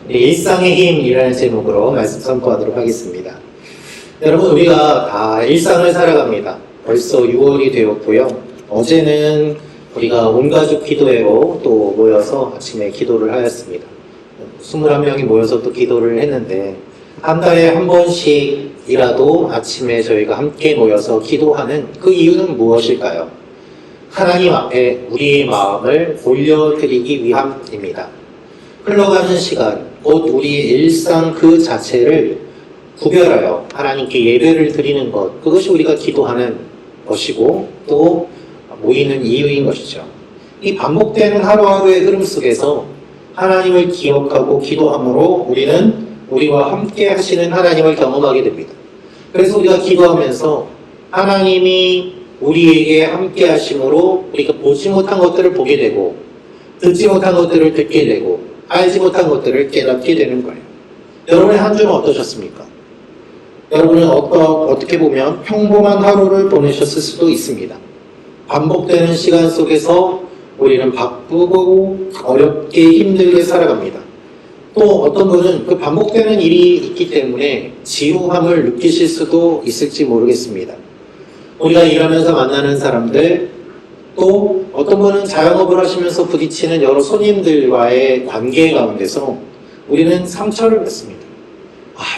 일상의 힘이라는 제목으로 말씀 선포하도록 하겠습니다. 여러분, 우리가 다 일상을 살아갑니다. 벌써 6월이 되었고요. 어제는 우리가 온가족 기도회로 또 모여서 아침에 기도를 하였습니다. 21명이 모여서 또 기도를 했는데, 한 달에 한 번씩이라도 아침에 저희가 함께 모여서 기도하는 그 이유는 무엇일까요? 하나님 앞에 우리의 마음을 올려드리기 위함입니다. 흘러가는 시간, 곧 우리의 일상 그 자체를 구별하여 하나님께 예배를 드리는 것, 그것이 우리가 기도하는 것이고 또 모이는 이유인 것이죠. 이 반복되는 하루하루의 흐름 속에서 하나님을 기억하고 기도함으로 우리는 우리와 함께 하시는 하나님을 경험하게 됩니다. 그래서 우리가 기도하면서 하나님이 우리에게 함께 하심으로 우리가 보지 못한 것들을 보게 되고 듣지 못한 것들을 듣게 되고 알지 못한 것들을 깨닫게 되는 거예요. 여러분의 한 주는 어떠셨습니까? 여러분은 어떻게 보면 평범한 하루를 보내셨을 수도 있습니다. 반복되는 시간 속에서 우리는 바쁘고 어렵게 힘들게 살아갑니다. 또 어떤 분은 그 반복되는 일이 있기 때문에 지루함을 느끼실 수도 있을지 모르겠습니다. 우리가 일하면서 만나는 사람들, 또 어떤 분은 자영업을 하시면서 부딪히는 여러 손님들과의 관계 가운데서 우리는 상처를 받습니다.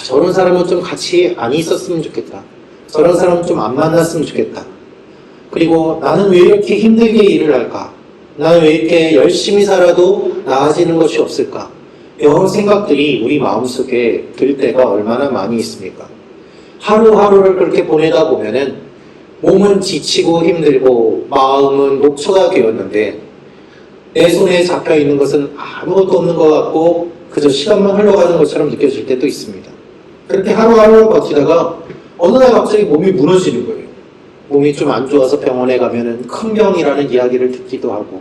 저런 사람은 좀 같이 안 있었으면 좋겠다. 저런 사람은 좀 안 만났으면 좋겠다. 그리고 나는 왜 이렇게 힘들게 일을 할까? 나는 왜 이렇게 열심히 살아도 나아지는 것이 없을까? 여러 생각들이 우리 마음속에 들 때가 얼마나 많이 있습니까? 하루하루를 그렇게 보내다 보면은 몸은 지치고 힘들고 마음은 녹초가 되었는데 내 손에 잡혀있는 것은 아무것도 없는 것 같고 그저 시간만 흘러가는 것처럼 느껴질 때도 있습니다. 그렇게 하루하루 버티다가 어느 날 갑자기 몸이 무너지는 거예요. 몸이 좀 안 좋아서 병원에 가면은 큰 병이라는 이야기를 듣기도 하고,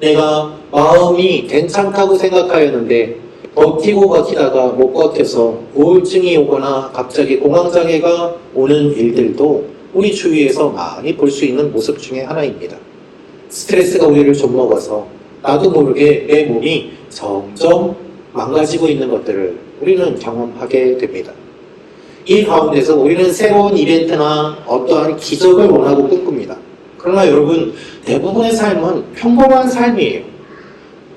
내가 마음이 괜찮다고 생각하였는데 버티고 버티다가 못 버텨서 우울증이 오거나 갑자기 공황장애가 오는 일들도 우리 주위에서 많이 볼 수 있는 모습 중에 하나입니다. 스트레스가 우리를 좀 먹어서 나도 모르게 내 몸이 점점 망가지고 있는 것들을 우리는 경험하게 됩니다. 이 가운데서 우리는 새로운 이벤트나 어떠한 기적을 원하고 꿈꿉니다. 그러나 여러분, 대부분의 삶은 평범한 삶이에요.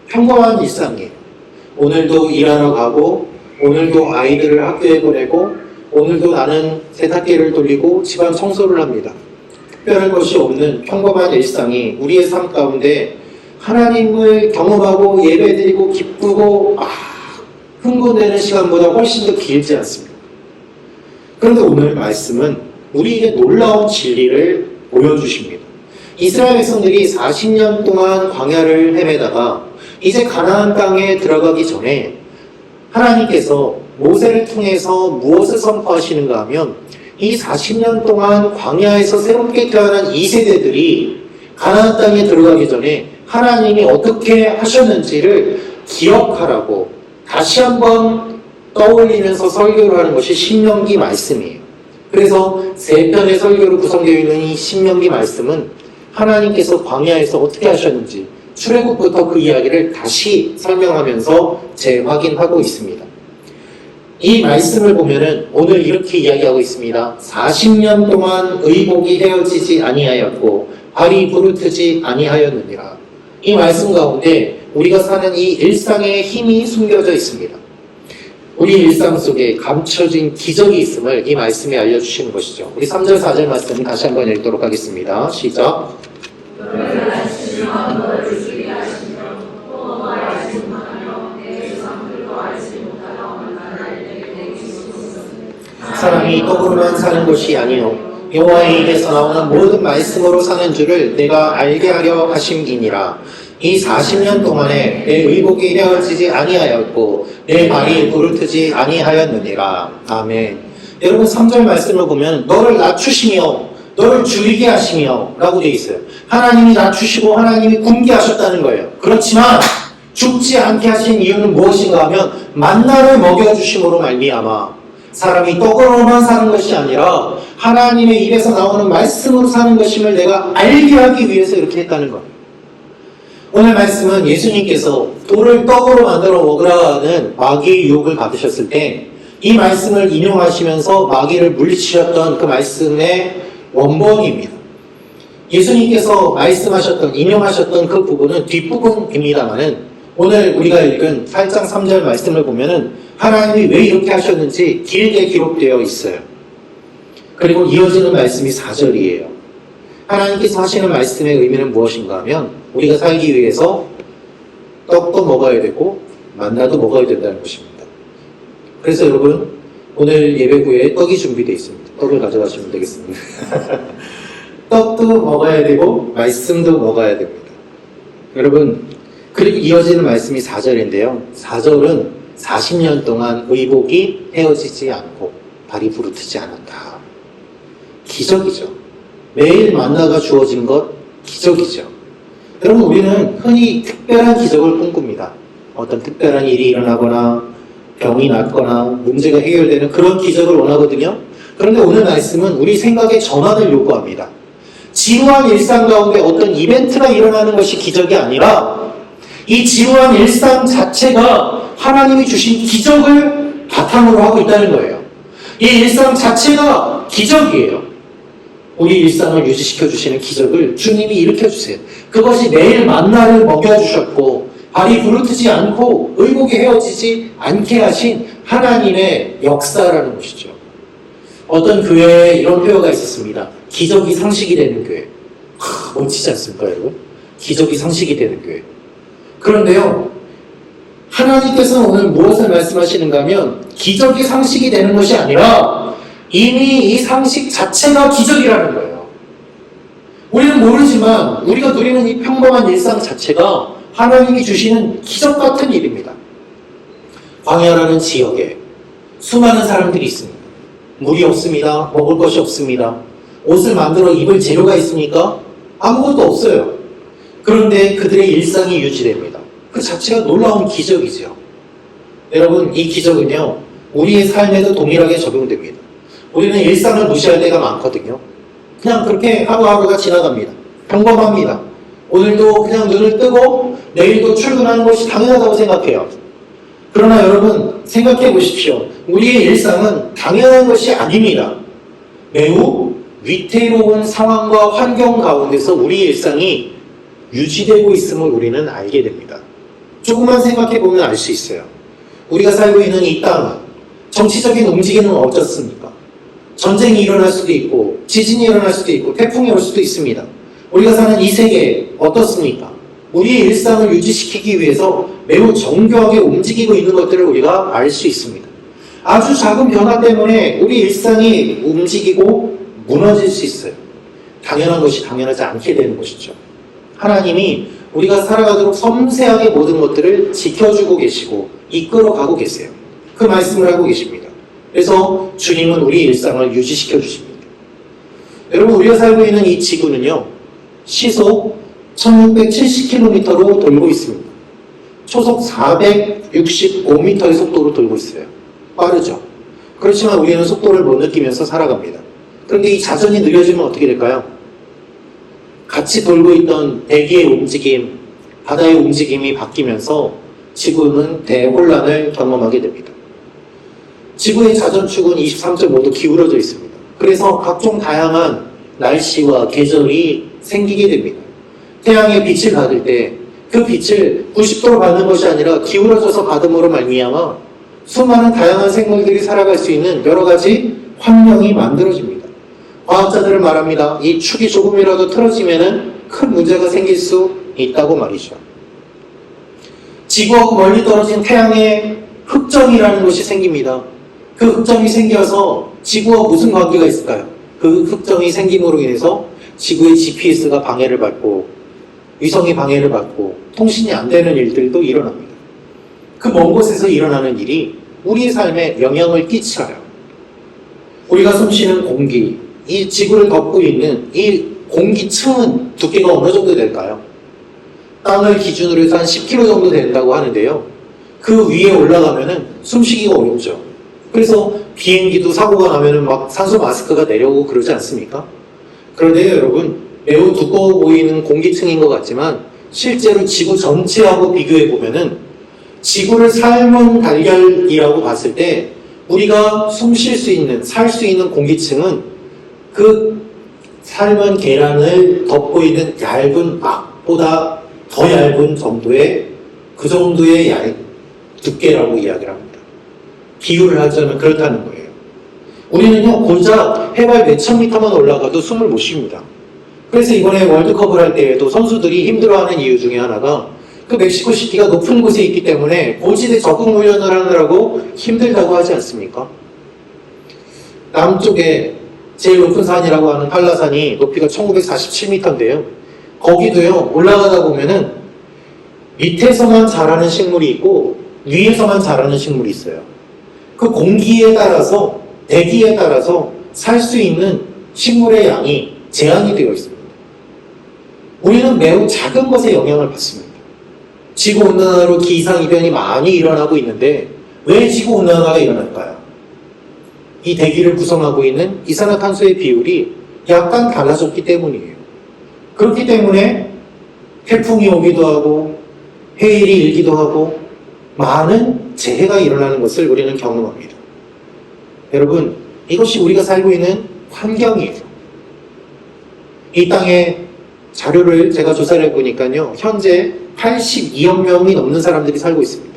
평범한 일상이에요. 오늘도 일하러 가고, 오늘도 아이들을 학교에 보내고, 오늘도 나는 세탁기를 돌리고 집안 청소를 합니다. 특별한 것이 없는 평범한 일상이 우리의 삶 가운데 하나님을 경험하고 예배드리고 기쁘고 흥분되는 시간보다 훨씬 더 길지 않습니다. 그런데 오늘 말씀은 우리에게 놀라운 진리를 보여주십니다. 이스라엘 백성들이 40년 동안 광야를 헤매다가 이제 가나안 땅에 들어가기 전에 하나님께서 모세를 통해서 무엇을 선포하시는가 하면 이 40년 동안 광야에서 새롭게 태어난 2세대들이 가나안 땅에 들어가기 전에 하나님이 어떻게 하셨는지를 기억하라고 다시 한번 떠올리면서 설교를 하는 것이 신명기 말씀이에요. 그래서 3편의 설교로 구성되어 있는 이 신명기 말씀은 하나님께서 광야에서 어떻게 하셨는지 출애굽부터 그 이야기를 다시 설명하면서 재확인하고 있습니다. 이 말씀을 보면은 오늘 이렇게 이야기하고 있습니다. 40년 동안 의복이 헤어지지 아니하였고 발이 부르트지 아니하였느니라. 이 말씀 가운데 우리가 사는 이 일상의 힘이 숨겨져 있습니다. 우리 일상 속에 감춰진 기적이 있음을 이 말씀이 알려주시는 것이죠. 우리 3절 4절 말씀 다시 한번 읽도록 하겠습니다. 시작. 사람이 떡으로만 사는 것이 아니요 여호와의 입에서 나오는 모든 말씀으로 사는 줄을 내가 알게 하려 하심이니라. 이 40년 동안에 내 의복이 헤어지지 아니하였고 내 발이 부르트지 아니하였느니라. 아멘. 여러분 3절 말씀을 보면 너를 낮추시며 너를 줄이게 하시며 라고 되어 있어요. 하나님이 낮추시고 하나님이 굶게 하셨다는 거예요. 그렇지만 죽지 않게 하신 이유는 무엇인가 하면 만나를 먹여주심으로 말미암아 사람이 떡으로만 사는 것이 아니라 하나님의 입에서 나오는 말씀으로 사는 것임을 내가 알게 하기 위해서 이렇게 했다는 거예요. 오늘 말씀은 예수님께서 돌을 떡으로 만들어 먹으라는 마귀의 유혹을 받으셨을 때 이 말씀을 인용하시면서 마귀를 물리치셨던 그 말씀의 원본입니다. 예수님께서 말씀하셨던, 인용하셨던 그 부분은 뒷부분입니다만은 오늘 우리가 읽은 8장 3절 말씀을 보면은 하나님이 왜 이렇게 하셨는지 길게 기록되어 있어요. 그리고 이어지는 말씀이 4절이에요. 하나님께서 하시는 말씀의 의미는 무엇인가 하면 우리가 살기 위해서 떡도 먹어야 되고 만나도 먹어야 된다는 것입니다. 그래서 여러분 오늘 예배 후에 떡이 준비되어 있습니다. 떡을 가져가시면 되겠습니다. 떡도 먹어야 되고 말씀도 먹어야 됩니다. 여러분 그리고 이어지는 말씀이 4절인데요. 4절은 40년 동안 의복이 헤어지지 않고 발이 부르트지 않았다. 기적이죠. 매일 만나가 주어진 것 기적이죠. 여러분 우리는 흔히 특별한 기적을 꿈꿉니다. 어떤 특별한 일이 일어나거나 병이 낫거나 문제가 해결되는 그런 기적을 원하거든요. 그런데 오늘 말씀은 우리 생각의 전환을 요구합니다. 지루한 일상 가운데 어떤 이벤트가 일어나는 것이 기적이 아니라 이 지루한 일상 자체가 하나님이 주신 기적을 바탕으로 하고 있다는 거예요. 이 일상 자체가 기적이에요. 우리 일상을 유지시켜 주시는 기적을 주님이 일으켜 주세요. 그것이 매일 만나를 먹여주셨고 발이 부르트지 않고 의복이 헤어지지 않게 하신 하나님의 역사라는 것이죠. 어떤 교회에 이런 표어가 있었습니다. 기적이 상식이 되는 교회. 멋지지 않습니까, 여러분? 기적이 상식이 되는 교회. 그런데요, 하나님께서는 오늘 무엇을 말씀하시는가 하면 기적이 상식이 되는 것이 아니라 이미 이 상식 자체가 기적이라는 거예요. 우리는 모르지만 우리가 누리는 이 평범한 일상 자체가 하나님이 주시는 기적 같은 일입니다. 광야라는 지역에 수많은 사람들이 있습니다. 물이 없습니다. 먹을 것이 없습니다. 옷을 만들어 입을 재료가 있습니까? 아무것도 없어요. 그런데 그들의 일상이 유지됩니다. 그 자체가 놀라운 기적이죠. 여러분, 이 기적은요, 우리의 삶에도 동일하게 적용됩니다. 우리는 일상을 무시할 때가 많거든요. 그냥 그렇게 하루하루가 지나갑니다. 평범합니다. 오늘도 그냥 눈을 뜨고 내일도 출근하는 것이 당연하다고 생각해요. 그러나 여러분 생각해 보십시오. 우리의 일상은 당연한 것이 아닙니다. 매우 위태로운 상황과 환경 가운데서 우리의 일상이 유지되고 있음을 우리는 알게 됩니다. 조금만 생각해 보면 알 수 있어요. 우리가 살고 있는 이 땅은 정치적인 움직임은 어떻습니까? 전쟁이 일어날 수도 있고 지진이 일어날 수도 있고 태풍이 올 수도 있습니다. 우리가 사는 이 세계 어떻습니까? 우리의 일상을 유지시키기 위해서 매우 정교하게 움직이고 있는 것들을 우리가 알 수 있습니다. 아주 작은 변화 때문에 우리 일상이 움직이고 무너질 수 있어요. 당연한 것이 당연하지 않게 되는 것이죠. 하나님이 우리가 살아가도록 섬세하게 모든 것들을 지켜주고 계시고 이끌어가고 계세요. 그 말씀을 하고 계십니다. 그래서 주님은 우리 일상을 유지시켜 주십니다. 여러분 우리가 살고 있는 이 지구는요, 시속 1670km로 돌고 있습니다. 초속 465m의 속도로 돌고 있어요. 빠르죠. 그렇지만 우리는 속도를 못 느끼면서 살아갑니다. 그런데 이 자전이 느려지면 어떻게 될까요? 같이 돌고 있던 대기의 움직임, 바다의 움직임이 바뀌면서 지구는 대혼란을 경험하게 됩니다. 지구의 자전축은 23.5도 기울어져 있습니다. 그래서 각종 다양한 날씨와 계절이 생기게 됩니다. 태양의 빛을 받을 때 그 빛을 90도로 받는 것이 아니라 기울어져서 받음으로 말미암아 수많은 다양한 생물들이 살아갈 수 있는 여러 가지 환경이 만들어집니다. 과학자들은 말합니다. 이 축이 조금이라도 틀어지면은 큰 문제가 생길 수 있다고 말이죠. 지구하고 멀리 떨어진 태양에 흑점이라는 것이 생깁니다. 그 흑점이 생겨서 지구와 무슨 관계가 있을까요? 그 흑점이 생김으로 인해서 지구의 GPS가 방해를 받고 위성이 방해를 받고 통신이 안 되는 일들도 일어납니다. 그 먼 곳에서 일어나는 일이 우리의 삶에 영향을 끼쳐요. 우리가 숨쉬는 공기, 이 지구를 덮고 있는 이 공기층은 두께가 어느 정도 될까요? 땅을 기준으로 해서 한 10km 정도 된다고 하는데요. 그 위에 올라가면은 숨쉬기가 어렵죠. 그래서 비행기도 사고가 나면은 막 산소 마스크가 내려오고 그러지 않습니까? 그런데 여러분, 매우 두꺼워 보이는 공기층인 것 같지만 실제로 지구 전체하고 비교해 보면은 지구를 삶은 달걀이라고 봤을 때 우리가 숨 쉴 수 있는, 살 수 있는 공기층은 그 삶은 계란을 덮고 있는 얇은 막보다 더 얇은 정도의 그 정도의 두께라고 이야기를 합니다. 비유를 하자면 그렇다는 거예요. 우리는요, 고작 해발 몇천 미터만 올라가도 숨을 못 쉽니다. 그래서 이번에 월드컵을 할 때에도 선수들이 힘들어하는 이유 중에 하나가 그 멕시코시티가 높은 곳에 있기 때문에 고지대 적응 훈련을 하느라고 힘들다고 하지 않습니까? 남쪽에 제일 높은 산이라고 하는 한라산이 높이가 1947m인데요. 거기도요, 올라가다 보면은 밑에서만 자라는 식물이 있고 위에서만 자라는 식물이 있어요. 그 공기에 따라서, 대기에 따라서 살 수 있는 식물의 양이 제한이 되어 있습니다. 우리는 매우 작은 것에 영향을 받습니다. 지구온난화로 기상이변이 많이 일어나고 있는데 왜 지구온난화가 일어날까요? 이 대기를 구성하고 있는 이산화탄소의 비율이 약간 달라졌기 때문이에요. 그렇기 때문에 태풍이 오기도 하고 해일이 일기도 하고 많은 재해가 일어나는 것을 우리는 경험합니다. 여러분, 이것이 우리가 살고 있는 환경이에요. 이 땅에 자료를 제가 조사를 해보니까요, 현재 82억 명이 넘는 사람들이 살고 있습니다.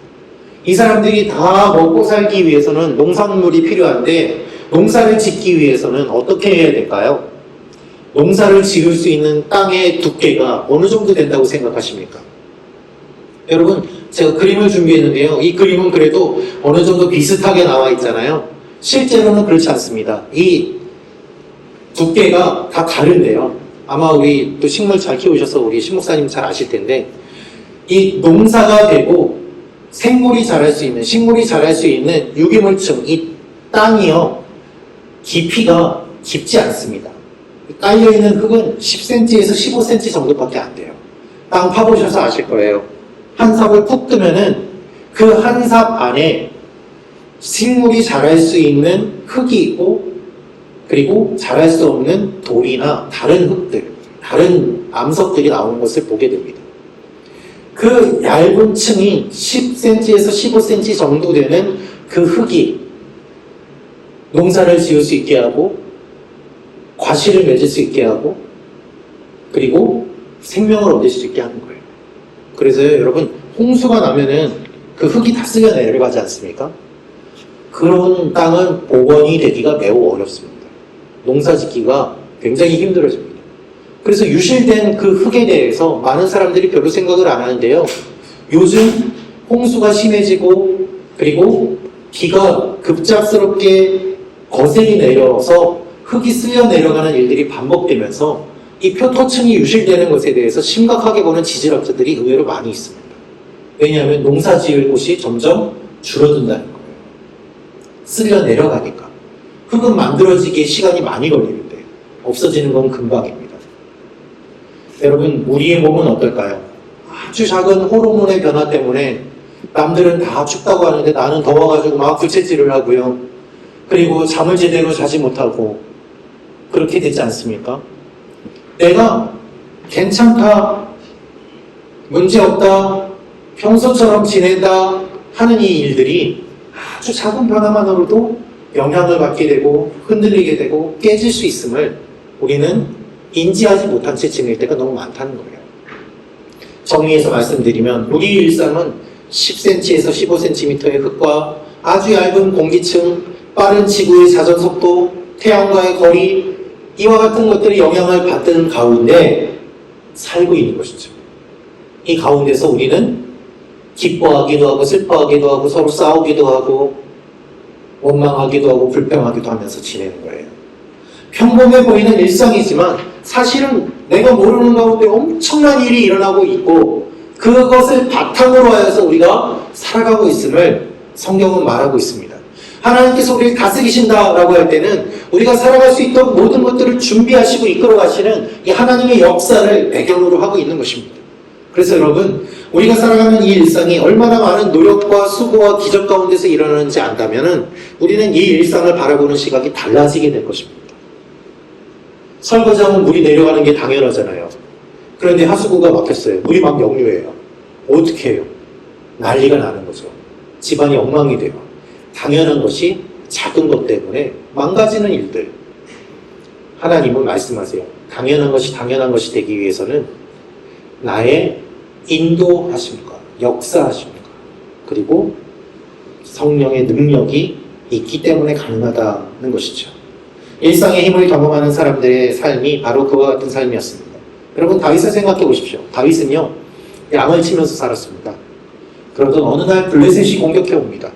이 사람들이 다 먹고 살기 위해서는 농산물이 필요한데 농사를 짓기 위해서는 어떻게 해야 될까요? 농사를 지을 수 있는 땅의 두께가 어느 정도 된다고 생각하십니까? 여러분, 제가 그림을 준비했는데요. 이 그림은 그래도 어느 정도 비슷하게 나와 있잖아요. 실제로는 그렇지 않습니다. 이 두께가 다 다른데요. 아마 우리 또 식물 잘 키우셔서 우리 신목사님 잘 아실 텐데, 이 농사가 되고 생물이 자랄 수 있는, 식물이 자랄 수 있는 유기물층, 이 땅이요, 깊이가 깊지 않습니다. 깔려있는 흙은 10cm에서 15cm 정도밖에 안 돼요. 땅 파보셔서 아실 거예요. 한 삽을 푹 뜨면은 그 한 삽 안에 식물이 자랄 수 있는 흙이 있고, 그리고 자랄 수 없는 돌이나 다른 흙들, 다른 암석들이 나오는 것을 보게 됩니다. 그 얇은 층이 10cm에서 15cm 정도 되는 그 흙이 농사를 지을 수 있게 하고, 과실을 맺을 수 있게 하고, 그리고 생명을 얻을 수 있게 하는 거예요. 그래서 여러분, 홍수가 나면은 그 흙이 다 쓸려 내려가지 않습니까? 그런 땅은 복원이 되기가 매우 어렵습니다. 농사 짓기가 굉장히 힘들어집니다. 그래서 유실된 그 흙에 대해서 많은 사람들이 별로 생각을 안 하는데요. 요즘 홍수가 심해지고, 그리고 비가 급작스럽게 거세게 내려서 흙이 쓸려 내려가는 일들이 반복되면서 이 표토층이 유실되는 것에 대해서 심각하게 보는 지질학자들이 의외로 많이 있습니다. 왜냐하면 농사 지을 곳이 점점 줄어든다는 거예요. 쓸려 내려가니까. 흙은 만들어지기에 시간이 많이 걸리는데 없어지는 건 금방입니다. 여러분, 우리의 몸은 어떨까요? 아주 작은 호르몬의 변화 때문에 남들은 다 춥다고 하는데 나는 더워가지고 막 부채질을 하고요. 그리고 잠을 제대로 자지 못하고 그렇게 되지 않습니까? 내가 괜찮다, 문제없다, 평소처럼 지낸다 하는 이 일들이 아주 작은 변화만으로도 영향을 받게 되고 흔들리게 되고 깨질 수 있음을 우리는 인지하지 못한 채 지낼 때가 너무 많다는 거예요. 정리해서 말씀드리면 우리 일상은 10cm에서 15cm의 흙과 아주 얇은 공기층, 빠른 지구의 자전 속도, 태양과의 거리, 이와 같은 것들이 영향을 받는 가운데 살고 있는 것이죠. 이 가운데서 우리는 기뻐하기도 하고 슬퍼하기도 하고 서로 싸우기도 하고 원망하기도 하고 불평하기도 하면서 지내는 거예요. 평범해 보이는 일상이지만 사실은 내가 모르는 가운데 엄청난 일이 일어나고 있고 그것을 바탕으로 하여서 우리가 살아가고 있음을 성경은 말하고 있습니다. 하나님께서 우리를 다스리신다라고 할 때는 우리가 살아갈 수 있도록 모든 것들을 준비하시고 이끌어 가시는 이 하나님의 역사를 배경으로 하고 있는 것입니다. 그래서 여러분, 우리가 살아가는 이 일상이 얼마나 많은 노력과 수고와 기적 가운데서 일어나는지 안다면은 우리는 이 일상을 바라보는 시각이 달라지게 될 것입니다. 설거지하면 물이 내려가는 게 당연하잖아요. 그런데 하수구가 막혔어요. 물이 막 역류해요. 어떻게 해요? 난리가 나는 거죠. 집안이 엉망이 돼요. 당연한 것이 작은 것 때문에 망가지는 일들. 하나님은 말씀하세요. 당연한 것이 되기 위해서는 나의 인도하심과 역사하심과 그리고 성령의 능력이 있기 때문에 가능하다는 것이죠. 일상의 힘을 경험하는 사람들의 삶이 바로 그와 같은 삶이었습니다. 여러분, 다윗을 생각해 보십시오. 다윗은요, 양을 치면서 살았습니다. 그러던 어느 날 블레셋이 공격해 옵니다.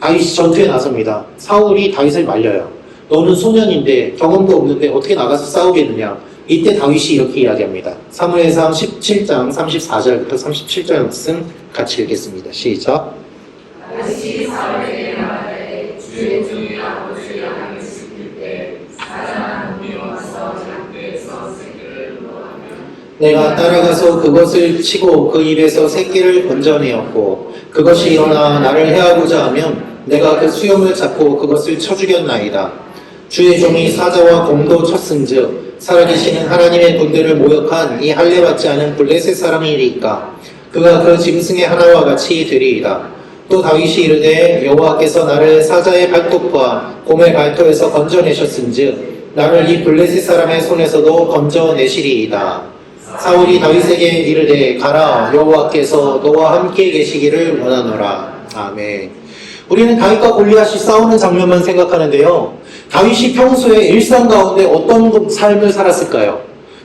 다윗이 전투에 나섭니다. 사울이 다윗을 말려요. 너는 소년인데 경험도 없는데 어떻게 나가서 싸우겠느냐. 이때 다윗이 이렇게 이야기합니다. 사무엘상 17장 34절부터 37절 말씀 같이 읽겠습니다. 시작. 다윗이 사울에게 말하되 주의 종이 아버지의 양을 지킬 때 사자나 곰이 와서 장대에서 새끼를 물어가면 내가 따라가서 그것을 치고 그 입에서 새끼를 건져내었고 그것이 일어나 나를 해하고자 하면 내가 그 수염을 잡고 그것을 쳐 죽였나이다. 주의 종이 사자와 곰도 쳤은즉 살아계시는 하나님의 군대를 모욕한 이 할례받지 않은 블레셋 사람이리까 그가 그 짐승의 하나와 같이 되리이다. 또 다윗이 이르되 여호와께서 나를 사자의 발톱과 곰의 발톱에서 건져내셨은즉 나를 이 블레셋 사람의 손에서도 건져내시리이다. 사울이 다윗에게 이르되 가라 여호와께서 너와 함께 계시기를 원하노라. 아멘. 우리는 다윗과 골리앗이 싸우는 장면만 생각하는데요. 다윗이 평소에 일상 가운데 어떤 삶을 살았을까요?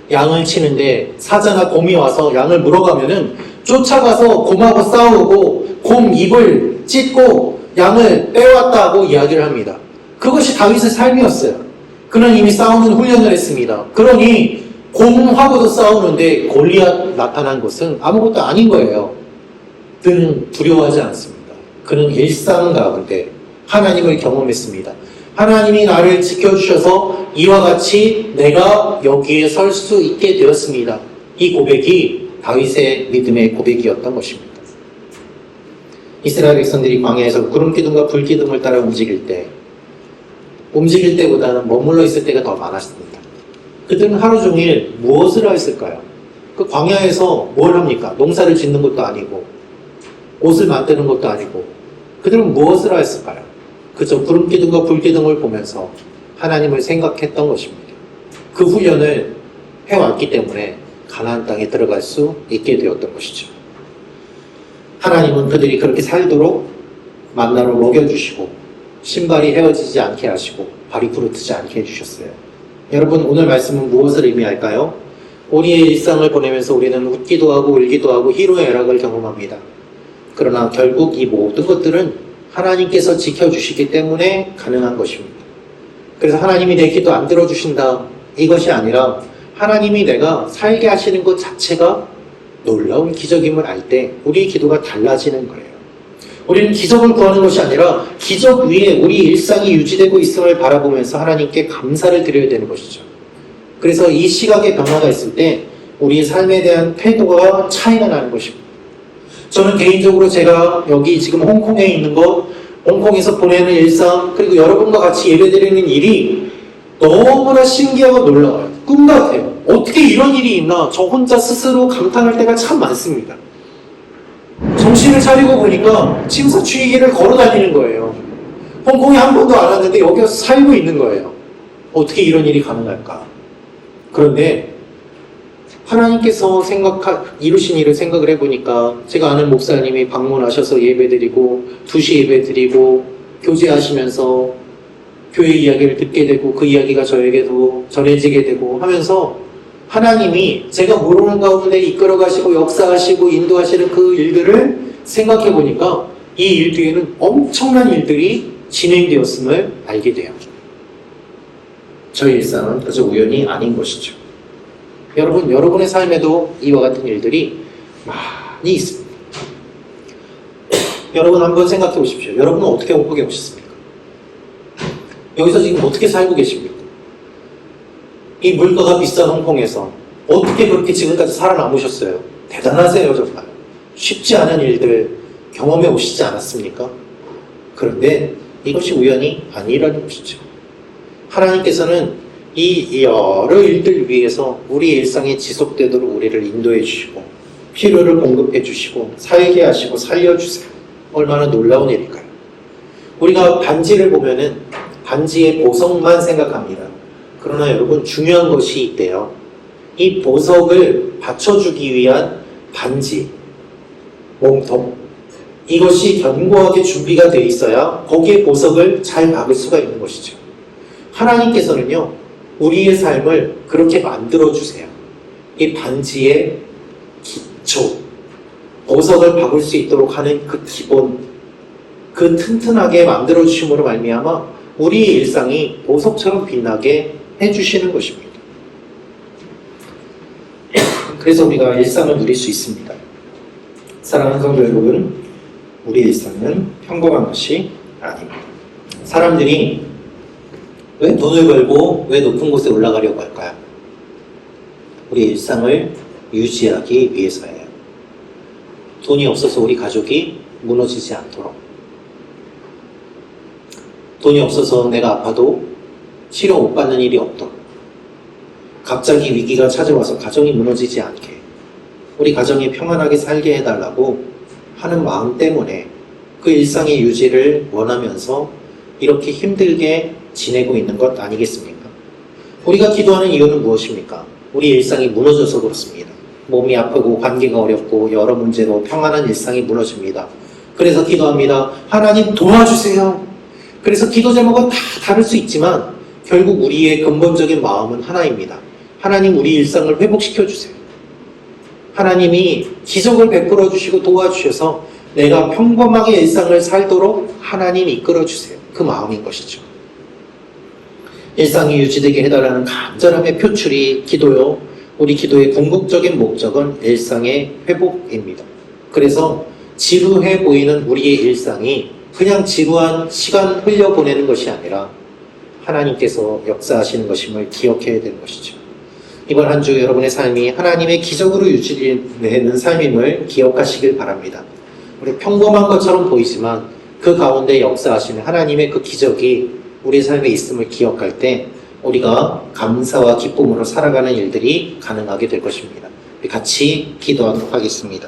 양을 치는데 사자나 곰이 와서 양을 물어가면은 쫓아가서 곰하고 싸우고 곰 입을 찢고 양을 빼왔다고 이야기를 합니다. 그것이 다윗의 삶이었어요. 그는 이미 싸우는 훈련을 했습니다. 그러니 곰하고도 싸우는데 골리앗 나타난 것은 아무것도 아닌 거예요. 그는 두려워하지 않습니다. 그는 일상 가운데 하나님을 경험했습니다. 하나님이 나를 지켜주셔서 이와 같이 내가 여기에 설 수 있게 되었습니다. 이 고백이 다윗의 믿음의 고백이었던 것입니다. 이스라엘 백성들이 광야에서 구름기둥과 불기둥을 따라 움직일 때보다는 머물러 있을 때가 더 많았습니다. 그들은 하루 종일 무엇을 했을까요? 그 광야에서 뭘 합니까? 농사를 짓는 것도 아니고 옷을 만드는 것도 아니고 그들은 무엇을 했을까요? 그저 구름기둥과 불기둥을 보면서 하나님을 생각했던 것입니다. 그 훈련을 해왔기 때문에 가나안 땅에 들어갈 수 있게 되었던 것이죠. 하나님은 그들이 그렇게 살도록 만나로 먹여주시고 신발이 헤어지지 않게 하시고 발이 부르트지 않게 해주셨어요. 여러분, 오늘 말씀은 무엇을 의미할까요? 우리의 일상을 보내면서 우리는 웃기도 하고 울기도 하고 희로애락을 경험합니다. 그러나 결국 이 모든 것들은 하나님께서 지켜주시기 때문에 가능한 것입니다. 그래서 하나님이 내 기도 안 들어주신다 이것이 아니라 하나님이 내가 살게 하시는 것 자체가 놀라운 기적임을 알 때 우리의 기도가 달라지는 거예요. 우리는 기적을 구하는 것이 아니라 기적 위에 우리 일상이 유지되고 있음을 바라보면서 하나님께 감사를 드려야 되는 것이죠. 그래서 이 시각의 변화가 있을 때 우리의 삶에 대한 태도가 차이가 나는 것입니다. 저는 개인적으로 제가 여기 지금 홍콩에 있는 것, 홍콩에서 보내는 일상, 그리고 여러분과 같이 예배드리는 일이 너무나 신기하고 놀라워요. 꿈 같아요. 어떻게 이런 일이 있나? 저 혼자 스스로 감탄할 때가 참 많습니다. 정신을 차리고 보니까 침사추이기를 걸어 다니는 거예요. 홍콩에 한 번도 안 왔는데 여기 와서 살고 있는 거예요. 어떻게 이런 일이 가능할까? 그런데 하나님께서 이루신 일을 생각을 해보니까 제가 아는 목사님이 방문하셔서 예배드리고 2시 예배드리고 교제하시면서 교회 이야기를 듣게 되고 그 이야기가 저에게도 전해지게 되고 하면서 하나님이 제가 모르는 가운데 이끌어가시고 역사하시고 인도하시는 그 일들을 생각해 보니까 이 일 뒤에는 엄청난 일들이 진행되었음을 알게 돼요. 저희 일상은 그저 우연이 아닌 것이죠. 여러분의 삶에도 이와 같은 일들이 많이 있습니다. 여러분 한번 생각해 보십시오. 여러분은 어떻게 홍콩에 오셨습니까? 여기서 지금 어떻게 살고 계십니까? 이 물가가 비싼 홍콩에서 어떻게 그렇게 지금까지 살아남으셨어요? 대단하세요, 정말. 쉽지 않은 일들 경험해 오시지 않았습니까? 그런데 이것이 우연이 아니라는 것이죠. 하나님께서는 이 여러 일들 위해서 우리 일상이 지속되도록 우리를 인도해 주시고 필요를 공급해 주시고 살게 하시고 살려주세요. 얼마나 놀라운 일일까요? 우리가 반지를 보면은 반지의 보석만 생각합니다. 그러나 여러분 중요한 것이 있대요. 이 보석을 받쳐주기 위한 반지, 몸통, 이것이 견고하게 준비가 되어 있어야 거기에 보석을 잘 박을 수가 있는 것이죠. 하나님께서는요, 우리의 삶을 그렇게 만들어주세요. 이 반지의 기초, 보석을 박을 수 있도록 하는 그 기본, 그 튼튼하게 만들어주심으로 말미암아 우리의 일상이 보석처럼 빛나게 해주시는 것입니다. 그래서 우리가 일상을 누릴 수 있습니다. 사랑하는 성도 여러분, 우리의 일상은 평범한 것이 아닙니다. 사람들이 왜 돈을 벌고 왜 높은 곳에 올라가려고 할까요? 우리의 일상을 유지하기 위해서예요. 돈이 없어서 우리 가족이 무너지지 않도록, 돈이 없어서 내가 아파도 치료 못 받는 일이 없도록, 갑자기 위기가 찾아와서 가정이 무너지지 않게, 우리 가정이 평안하게 살게 해달라고 하는 마음 때문에 그 일상의 유지를 원하면서 이렇게 힘들게 지내고 있는 것 아니겠습니까? 우리가 기도하는 이유는 무엇입니까? 우리 일상이 무너져서 그렇습니다. 몸이 아프고 관계가 어렵고 여러 문제로 평안한 일상이 무너집니다. 그래서 기도합니다. 하나님 도와주세요. 그래서 기도 제목은 다 다를 수 있지만 결국 우리의 근본적인 마음은 하나입니다. 하나님 우리 일상을 회복시켜 주세요. 하나님이 기적을 베풀어 주시고 도와주셔서 내가 평범하게 일상을 살도록 하나님 이끌어 주세요. 그 마음인 것이죠. 일상이 유지되게 해달라는 간절함의 표출이 기도요. 우리 기도의 궁극적인 목적은 일상의 회복입니다. 그래서 지루해 보이는 우리의 일상이 그냥 지루한 시간 흘려보내는 것이 아니라 하나님께서 역사하시는 것임을 기억해야 되는 것이죠. 이번 한 주 여러분의 삶이 하나님의 기적으로 유지되는 삶임을 기억하시길 바랍니다. 우리 평범한 것처럼 보이지만 그 가운데 역사하시는 하나님의 그 기적이 우리 삶에 있음을 기억할 때 우리가 감사와 기쁨으로 살아가는 일들이 가능하게 될 것입니다. 같이 기도하도록 하겠습니다.